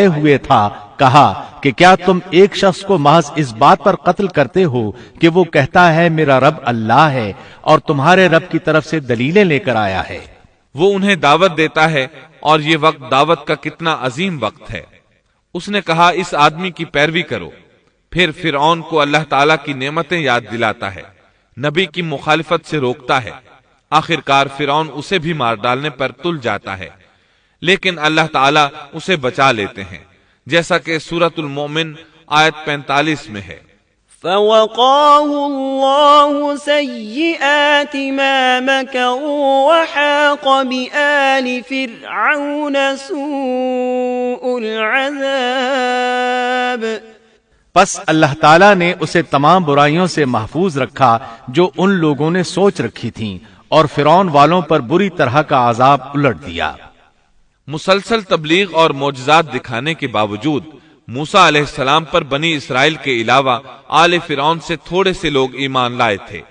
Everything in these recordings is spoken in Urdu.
ہوئے تھا کہا کہ کیا تم ایک شخص کو محض اس بات پر قتل کرتے ہو کہ وہ کہتا ہے میرا رب اللہ ہے اور تمہارے رب کی طرف سے دلیلیں لے کر آیا ہے؟ وہ انہیں دعوت دیتا ہے اور یہ وقت دعوت کا کتنا عظیم وقت ہے۔ اس نے کہا اس آدمی کی پیروی کرو، پھر فرعون کو اللہ تعالیٰ کی نعمتیں یاد دلاتا ہے، نبی کی مخالفت سے روکتا ہے، آخرکار فرعون اسے بھی مار ڈالنے پر تل جاتا ہے، لیکن اللہ تعالیٰ اسے بچا لیتے ہیں، جیسا کہ سورۃ المومن آیت 45 میں ہے۔ فوقاه الله سيئات ما مكروا وحاق بآل فرعون سوء العذاب۔ پس اللہ تعالیٰ نے اسے تمام برائیوں سے محفوظ رکھا جو ان لوگوں نے سوچ رکھی تھیں، اور فرعون والوں پر بری طرح کا عذاب الٹ دیا۔ مسلسل تبلیغ اور معجزات دکھانے کے باوجود موسیٰ علیہ السلام پر بنی اسرائیل کے علاوہ آل فرعون سے تھوڑے سے لوگ ایمان لائے تھے۔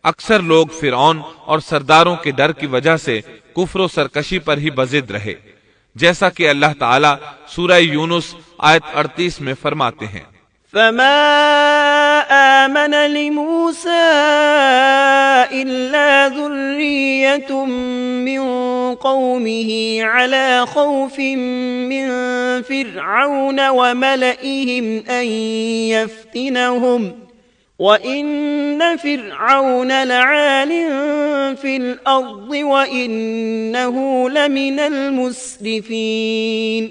اکثر لوگ فرعون اور سرداروں کے ڈر کی وجہ سے کفر و سرکشی پر ہی بضد رہے، جیسا کہ اللہ تعالیٰ سورہ یونس آیت 38 میں فرماتے ہیں، فما آمن لموسى إلا ذرية من قومه على خوف من فرعون وملئهم أن يفتنهم وَإِنَّ فِرْعَوْنَ لَعَالٍ فِي الْأَرْضِ وَإِنَّهُ لَمِنَ الْمُسْرِفِينَ۔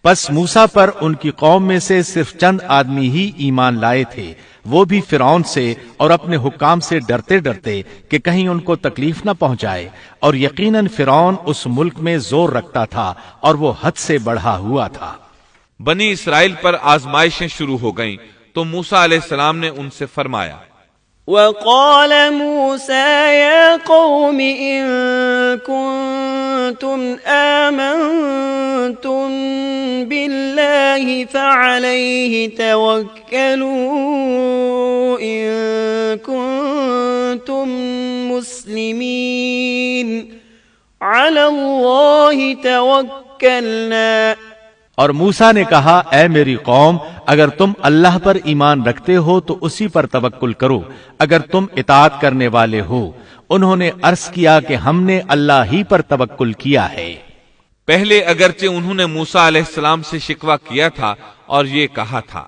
پس موسیٰ پر ان کی قوم میں سے صرف چند آدمی ہی ایمان لائے تھے، وہ بھی فرعون سے اور اپنے حکام سے ڈرتے ڈرتے کہ کہیں ان کو تکلیف نہ پہنچائے، اور یقیناً فرعون اس ملک میں زور رکھتا تھا اور وہ حد سے بڑھا ہوا تھا۔ بنی اسرائیل پر آزمائشیں شروع ہو گئیں تو موسیٰ علیہ السلام نے ان سے فرمایا، وَقَالَ مُوسَى يَا قَوْمِ إِن كُنتُمْ آمَنتُم بِاللَّهِ فَعَلَيْهِ تَوَكَّلُوا إِن كُنتُم مُّسْلِمِينَ عَلَى اللَّهِ تَوَكَّلْنَا۔ اور موسیٰ نے کہا، اے میری قوم، اگر تم اللہ پر ایمان رکھتے ہو تو اسی پر توکل کرو، اگر تم اطاعت کرنے والے ہو۔ انہوں نے عرض کیا کہ ہم نے اللہ ہی پر توکل کیا ہے۔ پہلے اگرچہ انہوں نے موسیٰ علیہ السلام سے شکوہ کیا تھا اور یہ کہا تھا،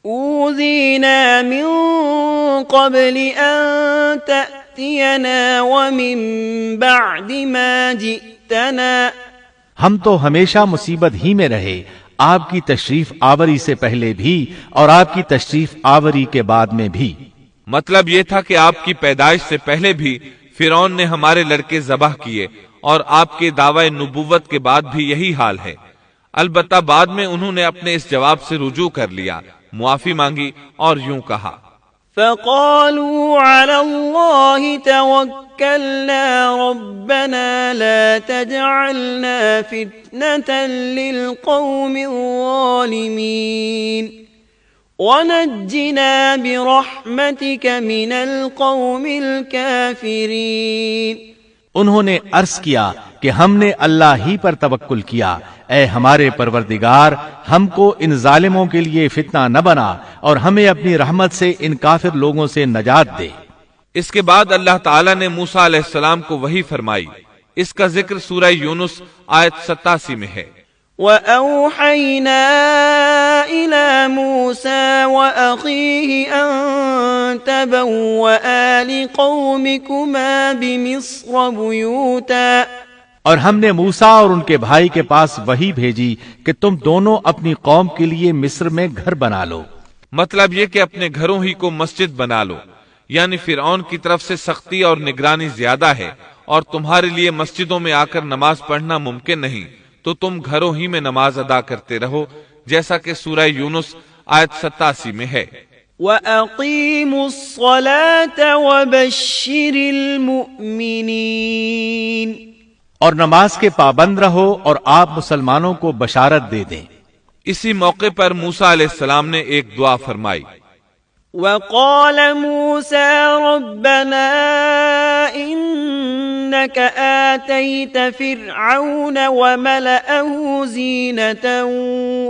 اوذینا من قبل ان تأتینا ومن بعد ما جئتنا۔ ہم تو ہمیشہ مصیبت ہی میں رہے، آپ کی تشریف آوری سے پہلے بھی اور آپ کی تشریف آوری کے بعد میں بھی۔ مطلب یہ تھا کہ آپ کی پیدائش سے پہلے بھی فرعون نے ہمارے لڑکے ذبح کیے، اور آپ کے دعوی نبوت کے بعد بھی یہی حال ہے۔ البتہ بعد میں انہوں نے اپنے اس جواب سے رجوع کر لیا، معافی مانگی اور یوں کہا، فَقَالُوا عَلَى اللَّهِ تَوَكَّلْنَا رَبَّنَا لَا تَجْعَلْنَا فِتْنَةً لِلْقَوْمِ الظَّالِمِينَ وَنَجِّنَا بِرَحْمَتِكَ مِنَ الْقَوْمِ الْكَافِرِينَ۔ انہوں نے عرض کیا کہ ہم نے اللہ ہی پر توکل کیا، اے ہمارے پروردگار، ہم کو ان ظالموں کے لیے فتنہ نہ بنا اور ہمیں اپنی رحمت سے ان کافر لوگوں سے نجات دے۔ اس کے بعد اللہ تعالیٰ نے موسیٰ علیہ السلام کو وحی فرمائی۔ اس کا ذکر سورہ یونس آیت 87 میں ہے۔ وَأَوْحَيْنَا إِلَى مُوسَى وَأَخِيهِ أَن تَبَوَّآ لِقَوْمِكُمَا بِمِصْرَ بُيُوتًا۔ اور ہم نے موسیٰ اور ان کے بھائی کے پاس وحی بھیجی کہ تم دونوں اپنی قوم کے لیے مصر میں گھر بنا لو۔ مطلب یہ کہ اپنے گھروں ہی کو مسجد بنا لو، یعنی فرعون کی طرف سے سختی اور نگرانی زیادہ ہے، اور تمہارے لیے مسجدوں میں آ کر نماز پڑھنا ممکن نہیں، تو تم گھروں ہی میں نماز ادا کرتے رہو، جیسا کہ سورہ یونس آیت 87 میں ہے۔ وَأَقِيمُوا الصَّلَاةَ وَبَشِّرِ الْمُؤْمِنِينَ۔ اور نماز کے پابند رہو اور آپ مسلمانوں کو بشارت دے دیں۔ اسی موقع پر موسیٰ علیہ السلام نے ایک دعا فرمائی، وقال موسى ربنا إنك آتيت فرعون وملأه زينة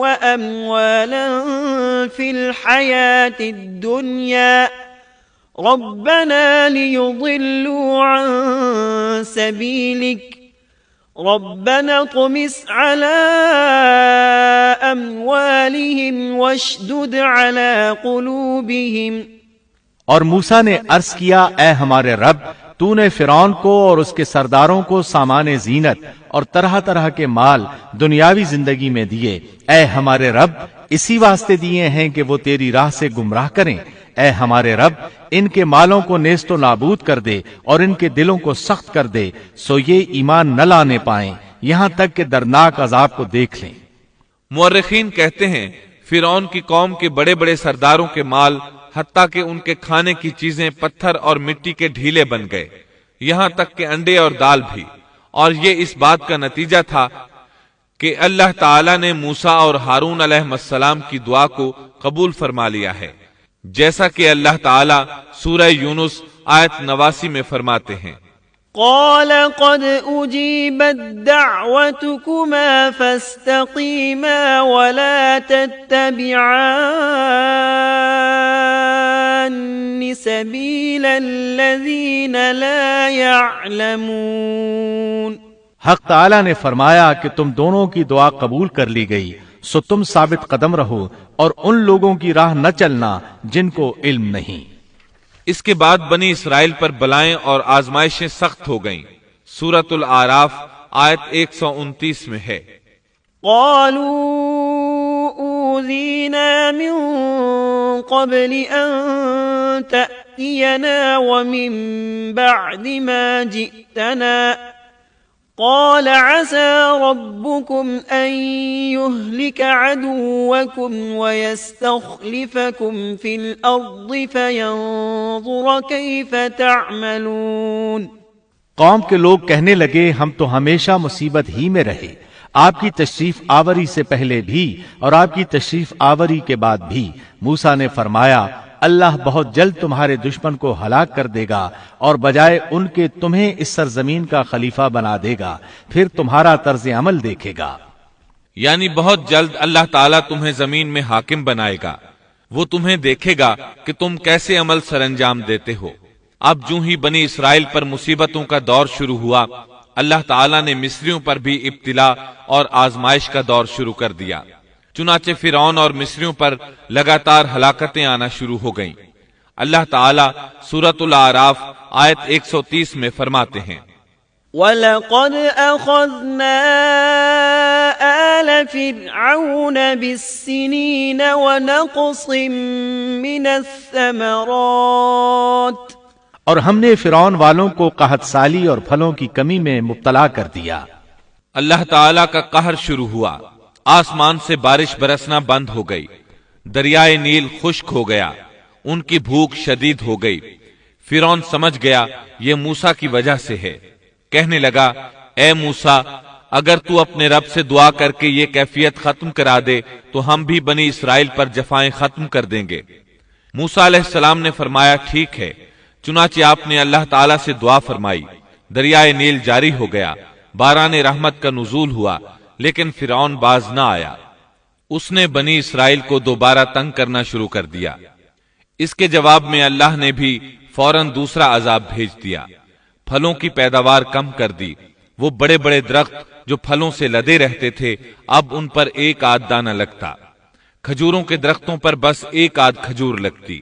وأموالا في الحياة الدنيا ربنا ليضلوا عن سبيلك ربنا اطمس على أموالهم واشدد على قلوبهم. اور موسیٰ نے عرض کیا اے ہمارے رب تو نے فرعون کو اور اس کے سرداروں کو سامان زینت اور طرح طرح کے مال دنیاوی زندگی میں دیے. اے ہمارے رب اسی واسطے دیے ہیں کہ وہ تیری راہ سے گمراہ کریں. اے ہمارے رب ان کے مالوں کو نیست و نابود کر دے اور ان کے دلوں کو سخت کر دے سو یہ ایمان نہ لانے پائیں یہاں تک کہ دردناک عذاب کو دیکھ لیں. مورخین کہتے ہیں فرعون کی قوم کے بڑے بڑے سرداروں کے مال حتیٰ کہ ان کے کھانے کی چیزیں پتھر اور مٹی کے ڈھیلے بن گئے، یہاں تک کہ انڈے اور دال بھی. اور یہ اس بات کا نتیجہ تھا کہ اللہ تعالیٰ نے موسیٰ اور ہارون علیہ السلام کی دعا کو قبول فرما لیا ہے، جیسا کہ اللہ تعالیٰ سورہ یونس آیت 89 میں فرماتے ہیں قال قد أجيبت دعوتكما فاستقيما ولا تتبعان سبيل الذين لا يعلمون. حق تعالیٰ نے فرمایا کہ تم دونوں کی دعا قبول کر لی گئی سو تم ثابت قدم رہو اور ان لوگوں کی راہ نہ چلنا جن کو علم نہیں. اس کے بعد بنی اسرائیل پر بلائیں اور آزمائشیں سخت ہو گئیں. سورۃ الاعراف آیت 129 میں ہے قالوا أوذينا من قبل أن تأتينا ومن بعد ما جئتنا قال عسى ربكم أن يهلك عدوكم ويستخلفكم في الأرض فينظر كيف تعملون. قوم کے لوگ کہنے لگے ہم تو ہمیشہ مصیبت ہی میں رہے، آپ کی تشریف آوری سے پہلے بھی اور آپ کی تشریف آوری کے بعد بھی. موسیٰ نے فرمایا اللہ بہت جلد تمہارے دشمن کو ہلاک کر دے گا اور بجائے ان کے تمہیں اس سرزمین کا خلیفہ بنا دے گا، پھر تمہارا طرز عمل دیکھے گا. یعنی بہت جلد اللہ تعالیٰ تمہیں زمین میں حاکم بنائے گا، وہ تمہیں دیکھے گا کہ تم کیسے عمل سر انجام دیتے ہو. اب جو ہی بنی اسرائیل پر مصیبتوں کا دور شروع ہوا، اللہ تعالیٰ نے مصریوں پر بھی ابتلا اور آزمائش کا دور شروع کر دیا. چنانچہ فرعون اور مصریوں پر لگاتار ہلاکتیں آنا شروع ہو گئیں. اللہ تعالیٰ سورۃ الاعراف آیت 130 میں فرماتے ہیں وَلَقَدْ أَخَذْنَا آلَ فِرْعَوْنَ بِالسِّنِينَ وَنَقْصٍ مِّنَ الثَّمَرَاتِ. اور ہم نے فرعون والوں کو قحط سالی اور پھلوں کی کمی میں مبتلا کر دیا. اللہ تعالیٰ کا قہر شروع ہوا، آسمان سے بارش برسنا بند ہو گئی، دریائے نیل خشک ہو گیا، ان کی بھوک شدید ہو گئی. فرعون سمجھ گیا یہ موسیٰ کی وجہ سے ہے. کہنے لگا اے موسیٰ اگر تو اپنے رب سے دعا کر کے یہ کیفیت ختم کرا دے تو ہم بھی بنی اسرائیل پر جفائیں ختم کر دیں گے. موسیٰ علیہ السلام نے فرمایا ٹھیک ہے. چنانچہ آپ نے اللہ تعالیٰ سے دعا فرمائی، دریائے نیل جاری ہو گیا، باران رحمت کا نزول ہوا، لیکن فرعون باز نہ آیا. اس نے بنی اسرائیل کو دوبارہ تنگ کرنا شروع کر دیا. اس کے جواب میں اللہ نے بھی فوراً دوسرا عذاب بھیج دیا. پھلوں کی پیداوار کم کر دی. وہ بڑے بڑے درخت جو پھلوں سے لدے رہتے تھے اب ان پر ایک آدھ دانہ لگتا. کھجوروں کے درختوں پر بس ایک آدھ کھجور لگتی.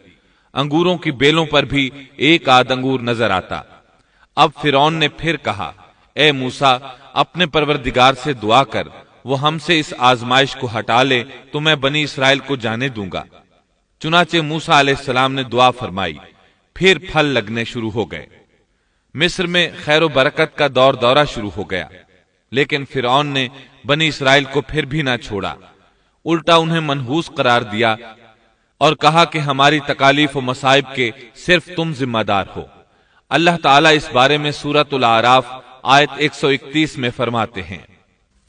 انگوروں کی بیلوں پر بھی ایک آدھ انگور نظر آتا. اب فرعون نے پھر کہا اے موسیٰ اپنے پروردگار سے دعا کر، وہ ہم سے اس آزمائش کو ہٹا لے تو میں بنی اسرائیل کو جانے دوں گا. چنانچہ موسیٰ علیہ السلام نے دعا فرمائی، پھر پھل لگنے شروع ہو گئے. مصر میں خیر و برکت کا دورہ شروع ہو گیا، لیکن فرعون نے بنی اسرائیل کو پھر بھی نہ چھوڑا، الٹا انہیں منحوس قرار دیا اور کہا کہ ہماری تکالیف و مصائب کے صرف تم ذمہ دار ہو. اللہ تعالیٰ اس بارے میں سورۃ الاعراف آیت 131 میں فرماتے ہیں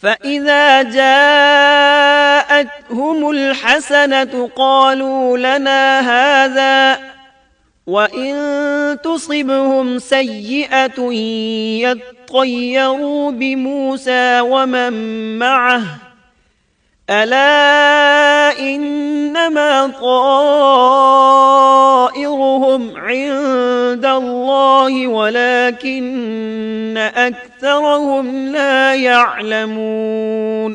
فإذا جاءتهم الحسنة قالوا لنا هذا وإن تصبهم سيئة يطيروا بموسى ومن معه ألا إنما طائرهم عند الله ولكن أكثرهم لا يعلمون۔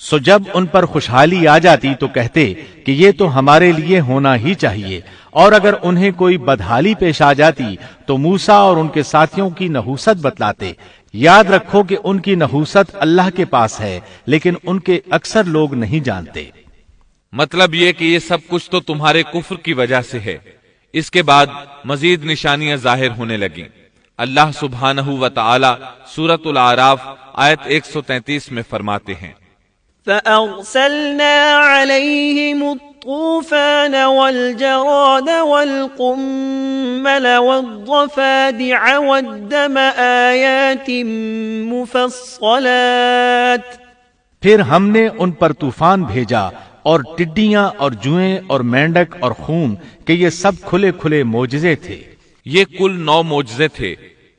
سو جب ان پر خوشحالی آ جاتی تو کہتے کہ یہ تو ہمارے لیے ہونا ہی چاہیے، اور اگر انہیں کوئی بدحالی پیش آ جاتی تو موسیٰ اور ان کے ساتھیوں کی نحوست بتلاتے۔ یاد رکھو کہ ان کی نحوست اللہ کے پاس ہے، لیکن ان کے اکثر لوگ نہیں جانتے۔ مطلب یہ کہ یہ سب کچھ تو تمہارے کفر کی وجہ سے ہے۔ اس کے بعد مزید نشانیاں ظاہر ہونے لگیں۔ اللہ سبحانہ و تعالی سورۃ الاعراف آیت 133 میں فرماتے ہیں، فأرسلنا عليهم الطوفان والجراد والقمل والضفادع والدم آيات مفصلات۔ پھر ہم نے ان پر طوفان بھیجا اور ٹڈیاں اور جوئیں اور مینڈک اور خون کہ یہ سب کھلے کھلے معجزے تھے۔ یہ کل 9 معجزے تھے۔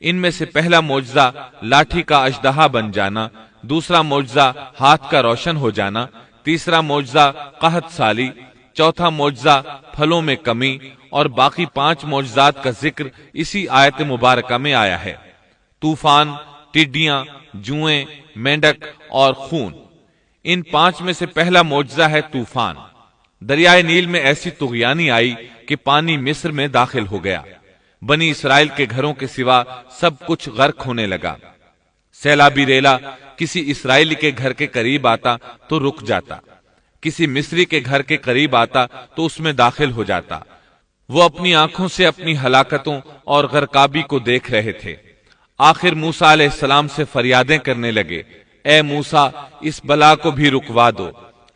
ان میں سے پہلا معجزہ لاٹھی کا اژدہا بن جانا، دوسرا معجزہ ہاتھ کا روشن ہو جانا، تیسرا معجزہ قحط سالی، چوتھا معجزہ پھلوں میں کمی، اور باقی 5 معجزات کا ذکر اسی آیت مبارکہ میں آیا ہے۔ طوفان، ٹڈیاں، جوئیں، مینڈک اور خون۔ ان 5 میں سے پہلا معجزہ ہے طوفان۔ دریائے نیل میں ایسی طغیانی آئی کہ پانی مصر میں داخل ہو گیا۔ بنی اسرائیل کے گھروں کے سوا سب کچھ غرق ہونے لگا۔ سیلابی ریلا کسی اسرائیلی کے گھر کے قریب آتا تو رک جاتا، کسی مصری کے گھر کے قریب آتا تو اس میں داخل ہو جاتا۔ وہ اپنی آنکھوں سے اپنی ہلاکتوں اور غرقابی کو دیکھ رہے تھے۔ آخر موسیٰ علیہ السلام سے فریادیں کرنے لگے، اے موسیٰ، اس بلا کو بھی رکوا دو،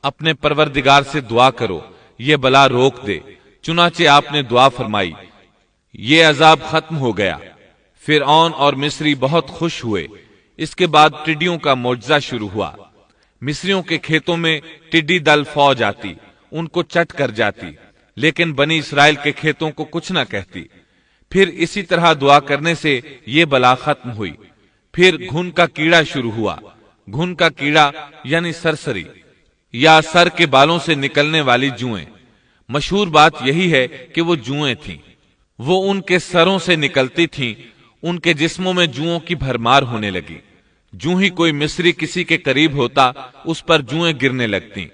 اپنے پروردگار سے دعا کرو، یہ بلا روک دے۔ چنانچہ آپ نے دعا فرمائی، یہ عذاب ختم ہو گیا۔ فرعون اور مصری بہت خوش ہوئے۔ اس کے بعد ٹڈیوں کا معجزہ شروع ہوا۔ مصریوں کے کھیتوں میں ٹڈی دل فوج آتی، ان کو چٹ کر جاتی، لیکن بنی اسرائیل کے کھیتوں کو کچھ نہ کہتی۔ پھر اسی طرح دعا کرنے سے یہ بلا ختم ہوئی۔ پھر گھن کا کیڑا شروع ہوا۔ گھن کا کیڑا یعنی سرسری یا سر کے بالوں سے نکلنے والی جوئیں۔ مشہور بات یہی ہے کہ وہ جوئیں تھیں، وہ ان کے سروں سے نکلتی تھیں۔ ان کے جسموں میں جوؤں کی بھرمار ہونے لگی۔ جو ہی کوئی مصری کسی کے قریب ہوتا اس پر جوئیں گرنے لگتی۔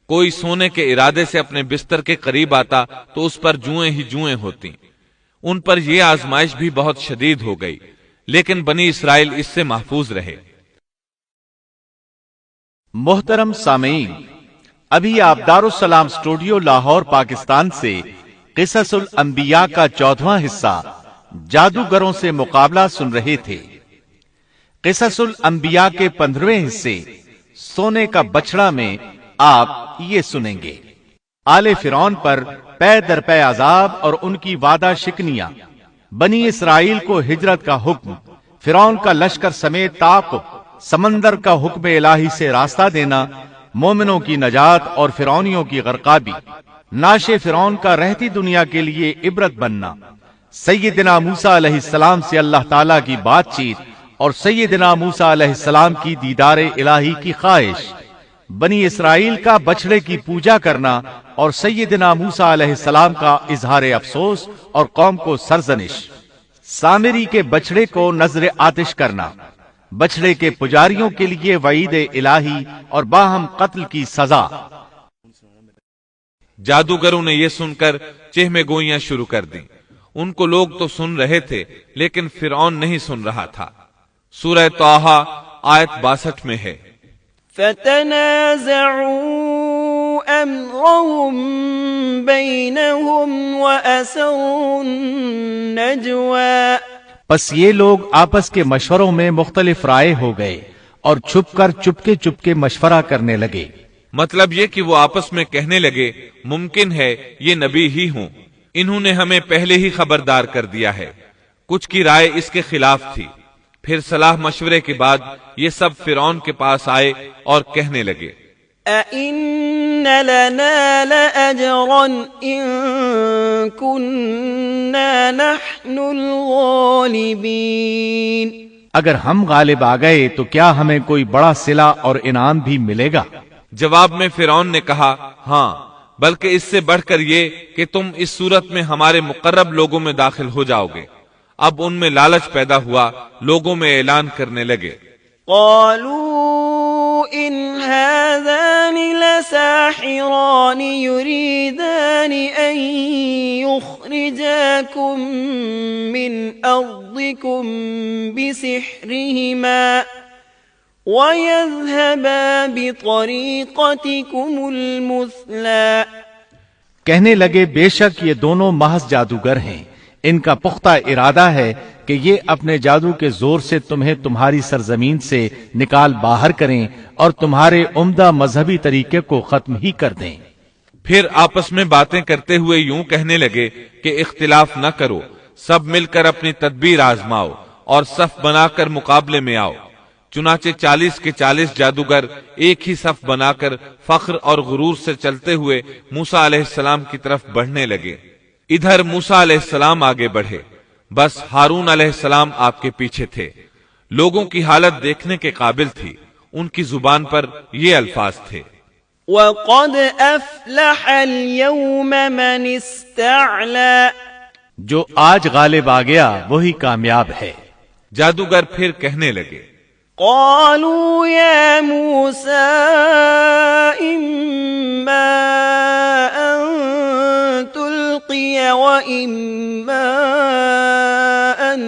کوئی سونے کے ارادے سے اپنے بستر کے قریب آتا تو اس پر جوئیں ہی جوئیں ہوتی۔ ان پر یہ آزمائش بھی بہت شدید ہو گئی، لیکن بنی اسرائیل اس سے محفوظ رہے۔ محترم سامعین، ابھی آپ دارالسلام اسٹوڈیو لاہور پاکستان سے قصص الانبیاء کا 14واں حصہ جادوگروں سے مقابلہ سن رہے تھے۔ قصص الانبیاء کے 15ویں حصے سونے کا بچڑا میں آپ یہ سنیں گے، آل فرعون پر پے در پے عذاب اور ان کی وعدہ شکنیاں، بنی اسرائیل کو ہجرت کا حکم، فرعون کا لشکر سمیت تعاقب، سمندر کا حکم الہی سے راستہ دینا، مومنوں کی نجات اور فرعونیوں کی غرقابی، ناش فرعون کا رہتی دنیا کے لیے عبرت بننا، سیدنا موسیٰ علیہ السلام سے اللہ تعالیٰ کی بات چیت اور سیدنا موسیٰ علیہ السلام کی دیدار الہی کی خواہش، بنی اسرائیل کا بچڑے کی پوجا کرنا اور سیدنا موسیٰ علیہ السلام کا اظہار افسوس اور قوم کو سرزنش، سامری کے بچڑے کو نذر آتش کرنا، بچڑے کے پجاریوں کے لیے وعید الہی اور باہم قتل کی سزا۔ جادوگروں نے یہ سن کر چہمے گوئیاں شروع کر دیں۔ ان کو لوگ تو سن رہے تھے لیکن فرعون نہیں سن رہا تھا۔ سورہ طٰہٰ آیت 62 میں ہے، فَتَنَازَعُوا أَمْرَهُمْ بَيْنَهُمْ وَأَسَرُّوا النَّجْوَىٰ۔ پس یہ لوگ آپس کے مشوروں میں مختلف رائے ہو گئے اور چھپ کر چپکے مشورہ کرنے لگے۔ مطلب یہ کہ وہ آپس میں کہنے لگے، ممکن ہے یہ نبی ہی ہوں، انہوں نے ہمیں پہلے ہی خبردار کر دیا ہے۔ کچھ کی رائے اس کے خلاف تھی۔ پھر صلاح مشورے کے بعد یہ سب فرعون کے پاس آئے اور کہنے لگے أَإِنَّ لَنَا لَأَجْرًا إِن كُنَّا نَحْنُ الْغَالِبِينَ اگر ہم غالب آ گئے تو کیا ہمیں کوئی بڑا صلہ اور انعام بھی ملے گا؟ جواب میں فرعون نے کہا ہاں، بلکہ اس سے بڑھ کر یہ کہ تم اس صورت میں ہمارے مقرب لوگوں میں داخل ہو جاؤ گے۔ اب ان میں لالچ پیدا ہوا، لوگوں میں اعلان کرنے لگے قالوا إن هذان لساحران يريدان أن يخرجاكم من أرضكم بسحرهما ويذهبا بطريقتكم المثلى۔ کہنے لگے بے شک یہ دونوں محض جادوگر ہیں، ان کا پختہ ارادہ ہے کہ یہ اپنے جادو کے زور سے تمہیں تمہاری سرزمین سے نکال باہر کریں اور تمہارے عمدہ مذہبی طریقے کو ختم ہی کر دیں۔ پھر آپس میں باتیں کرتے ہوئے یوں کہنے لگے کہ اختلاف نہ کرو، سب مل کر اپنی تدبیر آزماؤ اور صف بنا کر مقابلے میں آؤ۔ چنانچہ 40 کے 40 جادوگر ایک ہی صف بنا کر فخر اور غرور سے چلتے ہوئے موسیٰ علیہ السلام کی طرف بڑھنے لگے۔ ادھر موسیٰ علیہ السلام آگے بڑھے، بس ہارون علیہ السلام آپ کے پیچھے تھے۔ لوگوں کی حالت دیکھنے کے قابل تھی، ان کی زبان پر یہ الفاظ تھے وَقَدْ أَفْلَحَ الْيَوْمَ مَنِ اسْتَعْلَى۔ جو آج غالب آ گیا وہی کامیاب ہے۔ جادوگر پھر کہنے لگے قالوا يا موسى إما أن تلقي وإما أن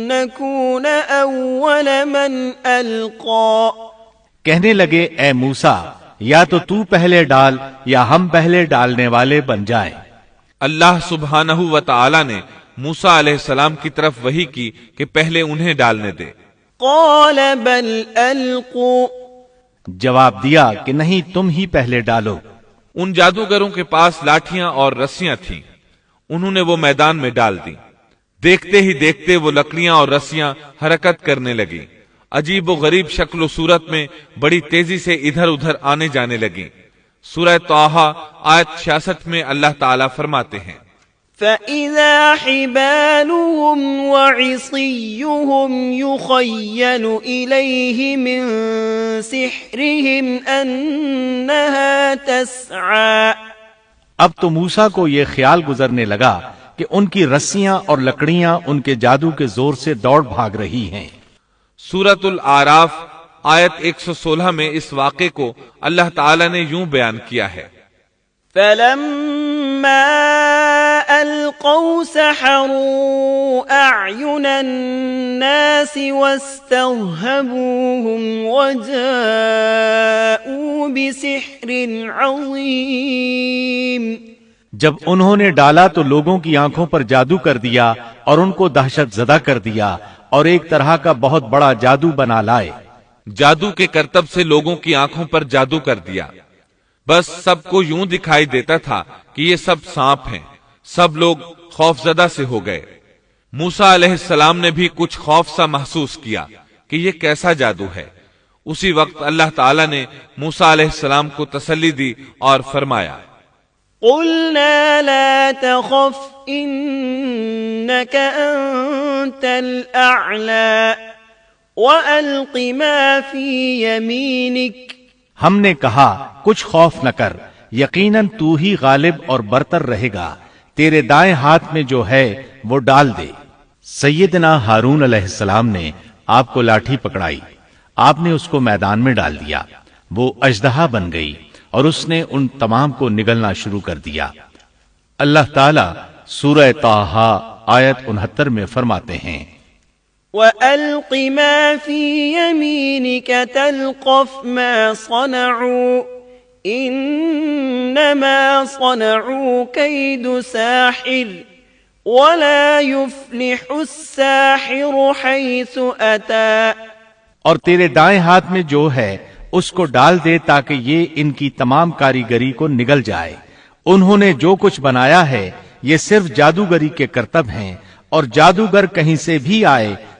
نكون أول من ألقى۔ کہنے لگے اے موسیٰ، یا تو پہلے ڈال یا ہم پہلے ڈالنے والے بن جائیں۔ اللہ سبحانہ و تعالی نے موسیٰ علیہ السلام کی طرف وحی کی کہ پہلے انہیں ڈالنے دے۔ قال بل القوا۔ جواب دیا کہ نہیں، تم ہی پہلے ڈالو۔ ان جادوگروں کے پاس لاٹھیاں اور رسیاں تھیں، انہوں نے وہ میدان میں ڈال دی۔ دیکھتے ہی دیکھتے وہ لکڑیاں اور رسیاں حرکت کرنے لگیں، عجیب و غریب شکل و صورت میں بڑی تیزی سے ادھر ادھر آنے جانے لگیں۔ سورہ طٰہٰ آیت 66 میں اللہ تعالیٰ فرماتے ہیں فَإِذَا حِبَالُهُمْ وَعِصِيُّهُمْ يُخَيَّلُ إِلَيْهِ مِنْ سِحْرِهِمْ أَنَّهَا تَسْعَى۔ اب تو موسیٰ کو یہ خیال گزرنے لگا کہ ان کی رسیاں اور لکڑیاں ان کے جادو کے زور سے دوڑ بھاگ رہی ہیں۔ سورۃ الاعراف آیت 116 میں اس واقعے کو اللہ تعالیٰ نے یوں بیان کیا ہے فَلَمَّا أَلْقَوْا سَحَرُوا أَعْيُنَ النَّاسِ وَاسْتَرْهَبُوهُمْ وَجَاءُوا بِسِحْرٍ عَظِيمٍ۔ جب انہوں نے ڈالا تو لوگوں کی آنکھوں پر جادو کر دیا اور ان کو دہشت زدہ کر دیا اور ایک طرح کا بہت بڑا جادو بنا لائے۔ جادو کے کرتب سے لوگوں کی آنکھوں پر جادو کر دیا، بس سب کو یوں دکھائی دیتا تھا کہ یہ سب سانپ ہیں۔ سب لوگ خوف زدہ سے ہو گئے۔ موسیٰ علیہ السلام نے بھی کچھ خوف سا محسوس کیا کہ یہ کیسا جادو ہے۔ اسی وقت اللہ تعالیٰ نے موسیٰ علیہ السلام کو تسلی دی اور فرمایا قُلْنَا لَا تَخَفْ إِنَّكَ أَنْتَ الْأَعْلَى وَأَلْقِ مَا فِي يَمِينِكَ۔ ہم نے کہا کچھ خوف نہ کر، یقیناً تو ہی غالب اور برتر رہے گا، تیرے دائیں ہاتھ میں جو ہے وہ ڈال دے۔ سیدنا ہارون علیہ السلام نے آپ کو لاٹھی پکڑائی، آپ نے اس کو میدان میں ڈال دیا، وہ اژدہا بن گئی اور اس نے ان تمام کو نگلنا شروع کر دیا۔ اللہ تعالیٰ سورہ طٰہٰ آیت 69 میں فرماتے ہیں وَأَلْقِ مَا فِي يَمِينِكَ تَلْقَفْ مَا صَنَعُوا إِنَّمَا صَنَعُوا كَيْدُ سَاحِرٍ وَلَا يُفْلِحُ السَّاحِرُ حَيْثُ أَتَى۔ اور تیرے دائیں ہاتھ میں جو ہے اس کو ڈال دے تاکہ یہ ان کی تمام کاریگری کو نگل جائے۔ انہوں نے جو کچھ بنایا ہے یہ صرف جادوگری کے کرتب ہیں، اور جادوگر کہیں سے بھی آئے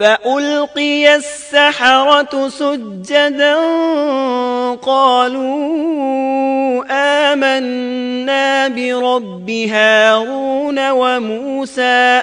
فألقي السحرة سجدا قالوا آمنا برب هارون وموسى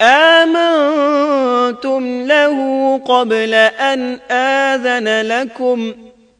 آمنتم له قبل أن آذن لكم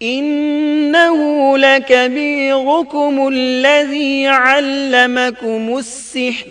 إنه لكبيركم الذي علمكم السحر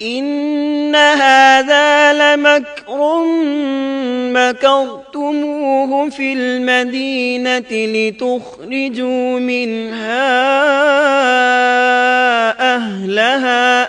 إن هذا لمكر مكرتموه في المدينة لتخرجوا منها أهلها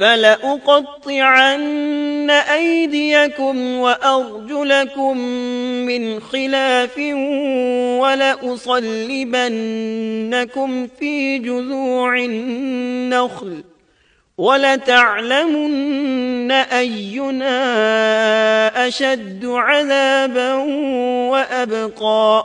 فلأقطعن أيديكم وأرجلكم من خلاف ولأصلبنكم في جذوع النخل ولتعلمن أينا أشد عذابا وأبقى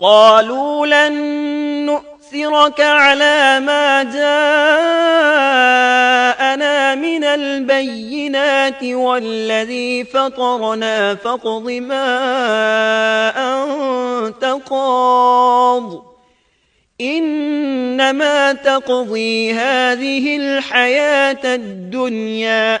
قالوا لن نؤثرك على ما جاءنا من البينات والذي فطرنا فاقض ما أنت قاض إنما تقضي هذه الحياة الدنيا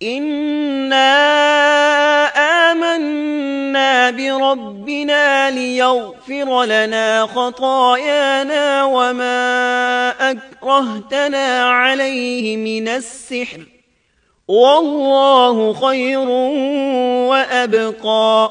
إنا آمنا بربنا ليغفر لنا خطايانا وما أكرهتنا عليه من السحر والله خير وأبقى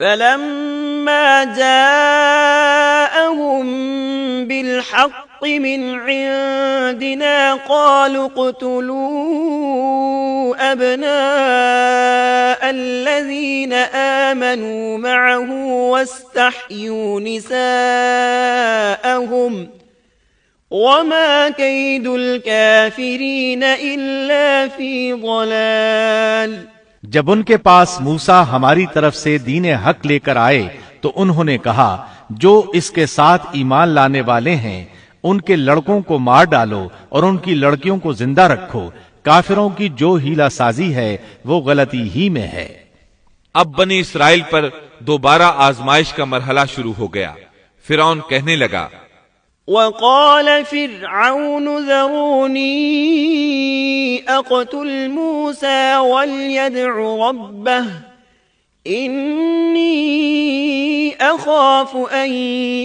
فلما جاءهم بالحق بالحق من عندنا قالوا اقتلوا أبناء الذين آمنوا معه واستحيوا نساءهم وما كيد الكافرين إلا في ضلال۔ جب ان کے پاس موسیٰ ہماری طرف سے دین حق لے کر آئے تو انہوں نے کہا جو اس کے ساتھ ایمان لانے والے ہیں ان کے لڑکوں کو مار ڈالو اور ان کی لڑکیوں کو زندہ رکھو، کافروں کی جو ہیلا سازی ہے وہ غلطی ہی میں ہے۔ اب بنی اسرائیل پر دوبارہ آزمائش کا مرحلہ شروع ہو گیا۔ فرعون کہنے لگا وقال فرعون ذروني أقتل موسى وليدع ربه إني أخاف أن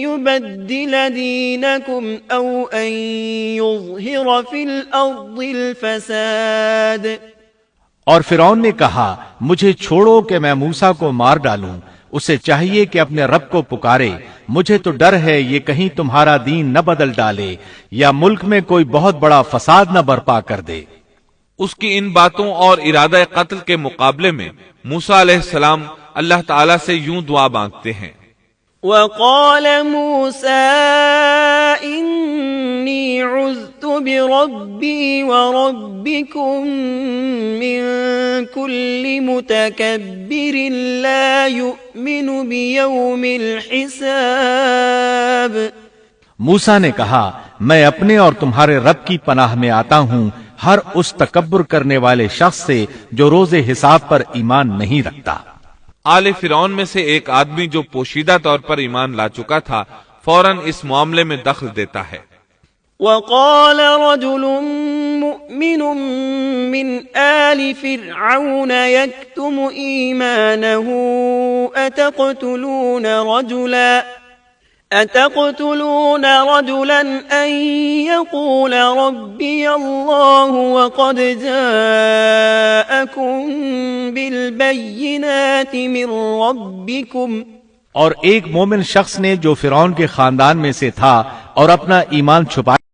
يبدل دينكم أو أن يظهر في الأرض الفساد۔ اور فرعون نے کہا مجھے چھوڑو کہ میں موسیٰ کو مار ڈالوں، اسے چاہیے کہ اپنے رب کو پکارے، مجھے تو ڈر ہے یہ کہیں تمہارا دین نہ بدل ڈالے یا ملک میں کوئی بہت بڑا فساد نہ برپا کر دے۔ اس کی ان باتوں اور ارادہ قتل کے مقابلے میں موسیٰ علیہ السلام اللہ تعالیٰ سے یوں دعا مانگتے ہیں۔ وقال موسى إني عذت بربي وربكم من كل متكبر لا يؤمن بيوم الحساب۔ موسیٰ نے کہا میں اپنے اور تمہارے رب کی پناہ میں آتا ہوں ہر اس تکبر کرنے والے شخص سے جو روز حساب پر ایمان نہیں رکھتا۔ آل فرعون میں سے ایک آدمی جو پوشیدہ طور پر ایمان لا چکا تھا فوراً اس معاملے میں دخل دیتا ہے۔ وقال رجل مؤمن من آل فرعون يكتم إيمانه أتقتلون رجلا أن يقول ربي الله وقد جاءكم بالبينات من ربكم۔ اور ایک مومن شخص نے جو فرعون کے خاندان میں سے تھا اور اپنا ایمان چھپایا